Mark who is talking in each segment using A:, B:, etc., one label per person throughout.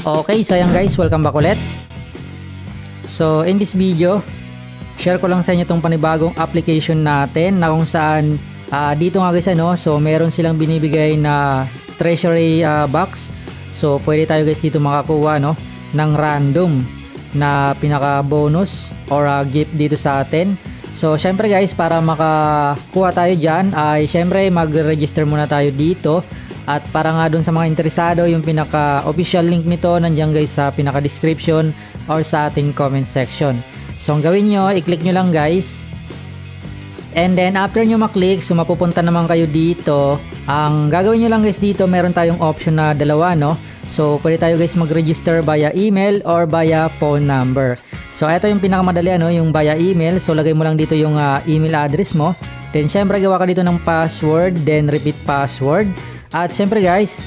A: Okay, so ayan guys, welcome back ulit. So in this video, share ko lang sa inyo itong panibagong application natin na kung saan dito nga guys so meron silang binibigay na treasury box. So pwede tayo guys dito makakuha ng random na pinaka bonus or gift dito sa atin. So syempre guys, para makakuha tayo dyan ay syempre mag-register muna tayo dito. At para nga dun sa mga interesado, yung pinaka official link nito nandiyan guys sa pinaka description or sa ating comment section. So ang gawin nyo, i-click nyo lang guys. And then after nyo maklik, so mapupunta naman kayo dito. Ang gagawin nyo lang guys dito, meron tayong option na dalawa So pwede tayo guys mag-register via email or via phone number. So ito yung pinakamadali yung via email. So lagay mo lang dito yung email address mo. Then syempre gawa ka dito ng password, then repeat password. At syempre guys,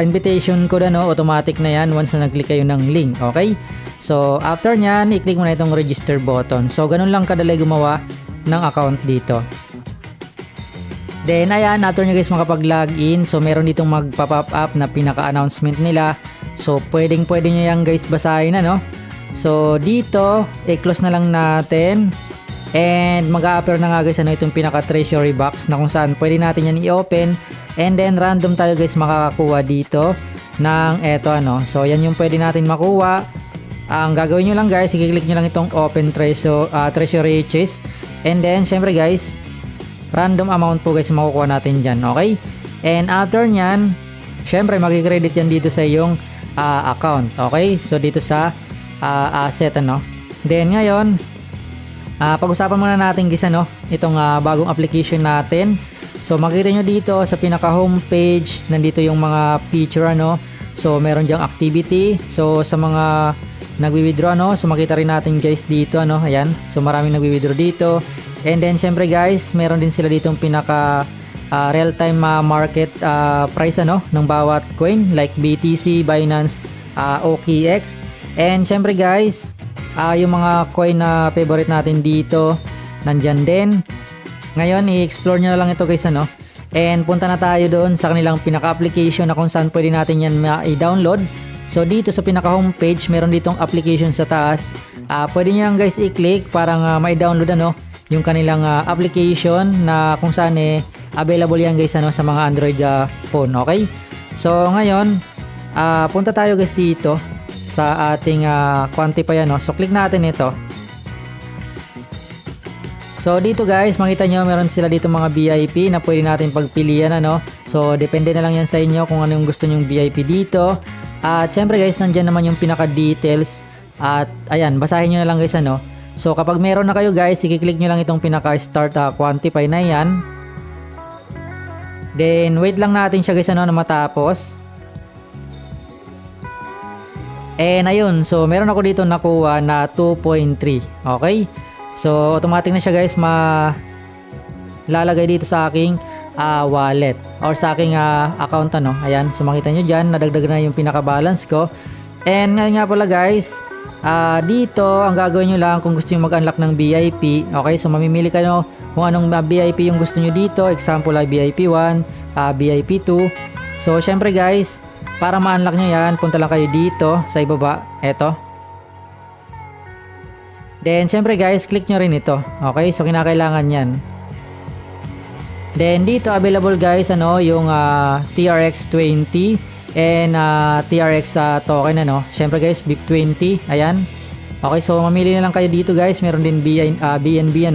A: invitation code automatic na yan once na nag-click kayo ng link, okay? So after nyan, i-click mo na itong register button. So ganun lang kadali gumawa ng account dito. Then ayan, after nyo guys makapag-login, so meron ditong magpa-pop up na pinaka-announcement nila. So pwede nyo yan guys basahin So dito, i-close na lang natin. And mag-a-appear na nga guys itong pinaka treasury box na kung saan pwede natin yan i-open. And then random tayo guys makakakuha dito ng eto So yan yung pwede natin makuha. Ang gagawin nyo lang guys, i-click nyo lang itong open treasury chest. And then syempre guys, random amount po guys makukuha natin dyan, okay? And after nyan, syempre mag-credit yan dito sa iyong account, okay? So dito sa asset Then ngayon, pag-usapan muna natin guys itong bagong application natin. So makikita nyo dito sa pinaka homepage, nandito yung mga feature So meron diyang activity. So sa mga nagwi-withdraw so makita rin natin guys dito ayan. So maraming nagwi-withdraw dito. And then syempre guys, meron din sila ditong pinaka real-time market price ng bawat coin like BTC, Binance, OKX. And syempre guys, yung mga coin na favorite natin dito nandyan din. Ngayon i-explore nyo na lang ito guys and punta na tayo doon sa kanilang pinaka-application na kung saan pwede natin yan i-download. So dito sa pinaka homepage meron ditong application sa taas. Pwede nyo yan guys i-click para ma-download yung kanilang application na kung saan available yan guys sa mga Android phone, okay? So ngayon punta tayo guys dito sa ating quantify So click natin ito. So dito guys, makita nyo meron sila dito mga VIP na pwede natin pagpilian So depende na lang yan sa inyo kung ano yung gusto nyong VIP dito. At syempre guys, nandyan naman yung pinaka details. At ayan, basahin nyo na lang guys So kapag meron na kayo guys, i-click nyo lang itong pinaka start quantify na yan. Then wait lang natin siya guys na matapos. And ayun, so meron ako dito nakuha na 2.3. Okay? So automatic na siya guys lalagay dito sa aking wallet or sa aking account Ayan, so makita nyo dyan, nadagdag na yung pinaka balance ko. And ngayon nga pala guys, dito ang gagawin nyo lang kung gusto nyo mag-unlock ng VIP. Okay, so mamimili kayo kung anong VIP yung gusto nyo dito. Example ay VIP 1, VIP 2. So syempre guys, para ma-unlock nyo yan, punta lang kayo dito sa ibaba. Eto. Then syempre guys, click nyo rin ito. Okay, so kinakailangan yan. Then dito available guys yung TRX20 and TRX token Syempre guys, BIP20. Ayan. Okay, so mamili na lang kayo dito guys. Meron din BNB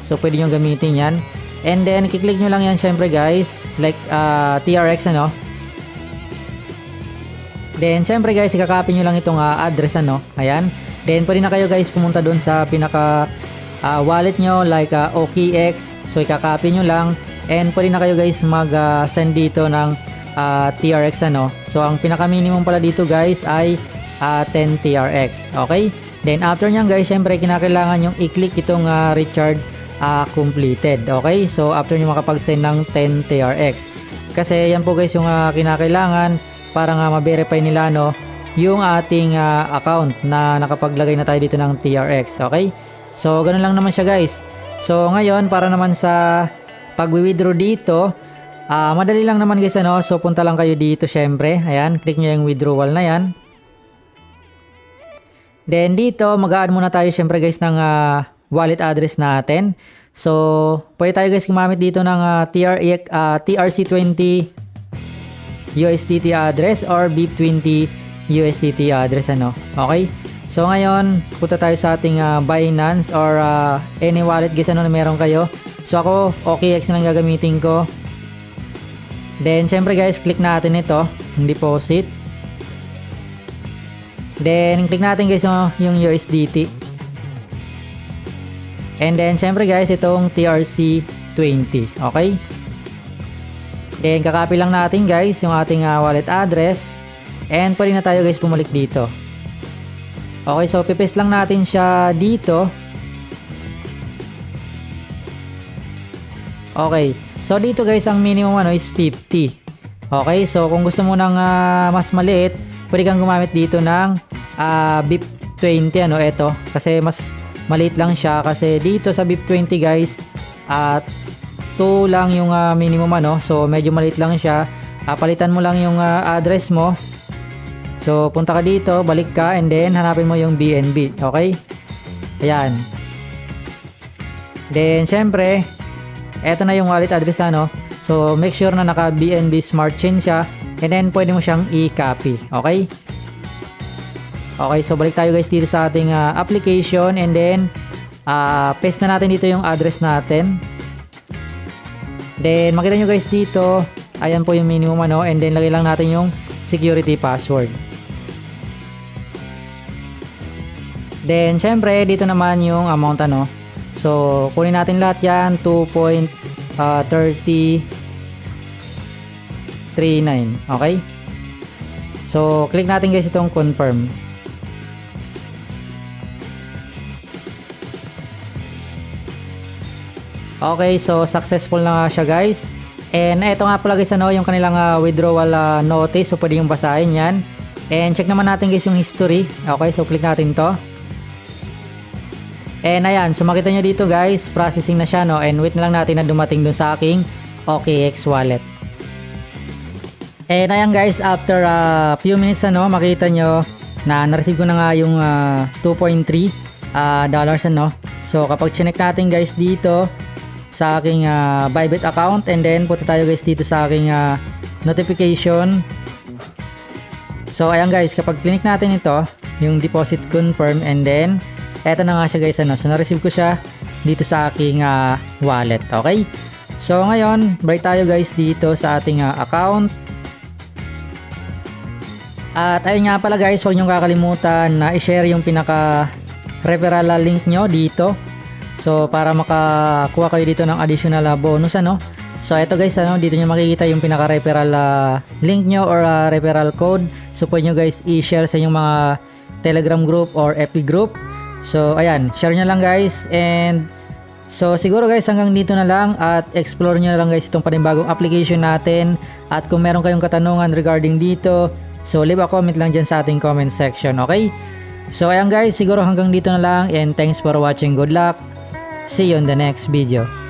A: So pwede nyo gamitin yan. And then kiklik nyo lang yan syempre guys, like TRX Then syempre guys, ikakopy nyo lang itong address Ayan. Then pwede na kayo guys pumunta doon sa pinaka wallet nyo like OKX. So ikakopy nyo lang. And pwede na kayo guys mag-send dito ng TRX So ang pinaka minimum pala dito guys ay 10 TRX. Okay? Then after nyan guys, syempre kinakailangan yung i-click itong recharge completed. Okay? So after nyo makapag-send ng 10 TRX. Kasi yan po guys yung kinakailangan para ma-verify nila yung ating account na nakapaglagay na tayo dito ng TRX. Okay? So ganun lang naman siya guys. So ngayon para naman sa pag-withdraw dito, madali lang naman guys So punta lang kayo dito syempre. Ayan, click nyo yung withdrawal na yan. Then dito, mag-a-add muna tayo syempre guys ng wallet address natin. So, pwede tayo guys gumamit dito ng TRC20 USDT address or BIP20 USDT address ano. Okay? So ngayon, punta tayo sa ating Binance or any wallet guys ano na meron kayo. So ako, OKX na lang gagamitin ko. Then syempre guys, click natin ito, yung deposit. Then click natin guys yung USDT. And then syempre guys, itong TRC20. Okay? Then kakopy lang natin guys yung ating wallet address. And pwede na tayo guys bumalik dito. Okay, so pipaste lang natin siya dito. Okay, so dito guys ang minimum ano is 50. Okay, so kung gusto mo ng mas maliit, pwede kang gumamit dito ng BIP20 ano, ito. Kasi mas maliit lang siya kasi dito sa BIP20 guys at 2 lang yung minimum ano, so medyo maliit lang siya. Palitan mo lang yung address mo. So punta ka dito, balik ka, and then hanapin mo yung BNB. Okay, ayan. Then syempre eto na yung wallet address ano, so make sure na naka BNB Smart Chain siya, and then pwede mo siyang i-copy. Okay. Okay, so balik tayo guys dito sa ating application, and then paste na natin dito yung address natin. Then makita nyo guys dito, ayan po yung minimum ano, and then lagay lang natin yung security password. Then syempre dito naman yung amount ano, so kunin natin lahat yan, 2.3039. Okay, so click natin guys itong confirm. Okay, so successful na nga siya guys. And ito nga pala guys ano, yung kanilang withdrawal notice. So pwede yung basahin yan. And check naman natin guys yung history. Okay, so click natin to. And ayan, so makita nyo dito guys, processing na siya no. And wait na lang natin na dumating dun sa aking OKX wallet. And ayan guys, after few minutes ano, makita nyo na na-receive ko na nga yung 2.3 dollars ano. So kapag chinek natin guys dito sa aking Bybit account, and then punta tayo guys dito sa aking notification. So ayan guys, kapag click natin ito, yung deposit confirm, and then eto na nga siya guys ano. So na-receive ko siya dito sa aking wallet. Okay, so ngayon balik tayo guys dito sa ating account. At ayun nga pala guys, huwag nyo kakalimutan na i-share yung pinaka referral link nyo dito. So para makakuha kayo dito ng additional bonus ano. So ito guys ano, dito nyo makikita yung pinaka referral link nyo or referral code. So pwede nyo guys i-share sa inyong mga Telegram group or FB group. So ayan, share nyo lang guys. And so siguro guys hanggang dito na lang, at explore nyo na lang guys itong panibagong application natin. At kung meron kayong katanungan regarding dito, so leave a comment lang dyan sa ating comment section. Okay, so ayan guys, siguro hanggang dito na lang, and thanks for watching. Good luck. See you on the next video.